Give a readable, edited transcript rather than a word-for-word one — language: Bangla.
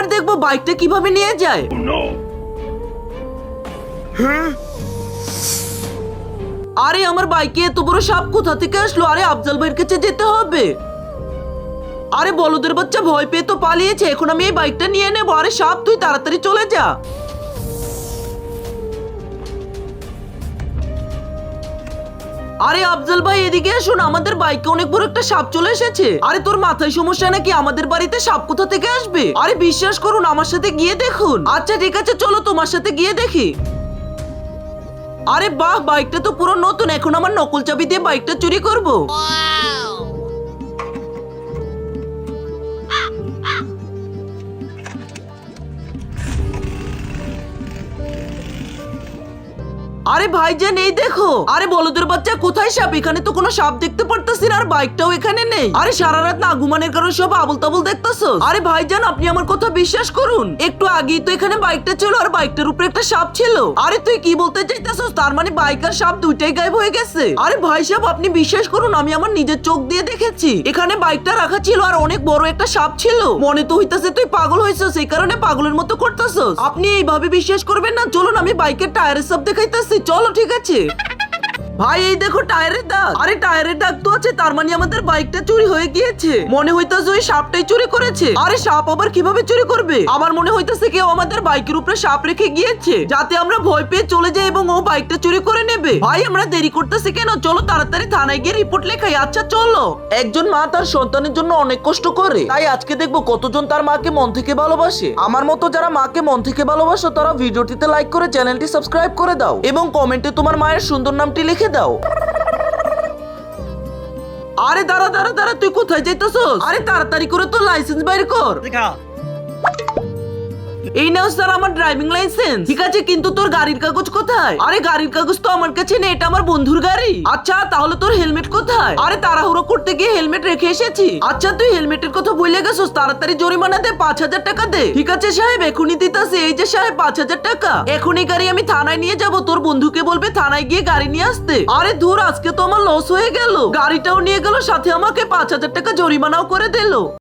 এবার দেখবো বাইকটা কিভাবে নিয়ে যায়। আরে আমার বাইকে এত বড় সাপ কোথা থেকে আসলো? আরে আফজাল ভাইয়ের কাছে যেতে হবে। আরে বলদের বাচ্চা ভয় পেয়ে তো পালিয়েছে, এখন আমি এই বাইকটা নিয়ে নেবো। আরে সাপ তুই তাড়াতাড়ি চলে যা। আরে আফজাল ভাই এদিকে আসুন, আমাদের বাইকে অনেক বড় একটা সাপ চলে এসেছে। আরে তোর মাথায় সমস্যা নাকি? আমাদের বাড়িতে সাপ কোথা থেকে আসবে? আরে বিশ্বাস করুন, আমার সাথে গিয়ে দেখুন। আচ্ছা ঠিক আছে, চলো তোমার সাথে গিয়ে দেখি। আরে বাহ, বাইকটা তো পুরো নতুন। এখন আমার নকল চাবি দিয়ে বাইকটা চুরি করব। আরে ভাইজান এই দেখো। আরে বলদের বাচ্চা কোথায় সাপ? এখানে তো কোনো সাপ দেখতে পারতেছি না, আর বাইকটাও এখানে নেই। আরে সারা রাত না ঘুমানোর কারণে সব আবল তাবল দেখতেছো। আরে ভাইজান আপনি আমার কথা বিশ্বাস করুন, একটু আগেই তো এখানে বাইকটা ছিল, আর বাইকটার উপরে একটা সাপ ছিল। আরে তুই কি বলতে চাইতেছস? তার মানে বাইক আর সাপ দুইটাই গায়েব হয়ে গেছে? আরে ভাই সাহেব আপনি বিশ্বাস করুন, আমি আমার নিজের চোখ দিয়ে দেখেছি। এখানে বাইকটা রাখা ছিল আর অনেক বড় একটা সাপ ছিল। মনে তো হইতাছে তুই পাগল হয়েছিস, সেই কারণে পাগলের মতো করতেছস। আপনি এইভাবে বিশ্বাস করবেন না। চলুন আমি বাইকের টায়ারের সব দেখাইতেছি। চলো ঠিক আছে ভাই, এই দেখো টায়ারের দাগ। আরে টায়ারের দাগ তো আছে, তার মানে আমাদের বাইকটা চুরি হয়ে গিয়েছে। মনে হইতাছে ওই সাপটাই চুরি করেছে। আরে সাপ আবার কিভাবে চুরি করবে? আমার মনে হইতাছে কেউ আমাদের বাইকের উপরে সাপ রেখে গিয়েছে, যাতে আমরা ভয় পেয়ে চলে যাই এবং ও বাইকটা চুরি করে নেবে। ভাই আমরা দেরি করতেছি কেন? চলো তাড়াতাড়ি থানায় গিয়ে রিপোর্ট লেখাই। আচ্ছা চলো। একজন মা তার সন্তানের জন্য অনেক কষ্ট করে, তাই আজকে দেখবো কতজন তার মাকে মন থেকে ভালোবাসে। আমার মতো যারা মাকে মন থেকে ভালোবাসো তারা ভিডিওটিতে লাইক করে চ্যানেলটি সাবস্ক্রাইব করে দাও এবং কমেন্টে তোমার মায়ের সুন্দর নামটি লিখে দাও। আরে দাঁড়া দাঁড়া দাঁড়া, তুই কোথায় যাইতেছস? আরে তাড়াতাড়ি করে তোর লাইসেন্স বাইর কর। এই নাও স্যার আমার ড্রাইভিং লাইসেন্স। ঠিক আছে, কিন্তু তোর গাড়ির কাগজ কোথায়? আরে গাড়ির কাগজ তো আমার কাছে নেই, এটা আমার বন্ধুর গাড়ি। আচ্ছা তাহলে তোর হেলমেট কোথায়? আরে তাড়াহুড়ো করতে গিয়ে হেলমেট রেখে এসেছি। আচ্ছা তুই হেলমেটের কথা ভুলে গেছিস, তাড়াতাড়ি জরিমানা দে, 5,000 টাকা দে। ঠিক আছে সাহেব, এখনই দিতাছি। এই যে সাহেব 5,000 টাকা। এখনই গাড়ি আমি থানায় নিয়ে যাব, তোর বন্ধুকে বলবে থানায় গিয়ে গাড়ি নিয়ে আসতে। আরে ধুর, আজকে তো আমার লস হয়ে গেল। গাড়িটাও নিয়ে গেল, সাথে আমাকে 5,000 টাকা জরিমানাও করে দিল।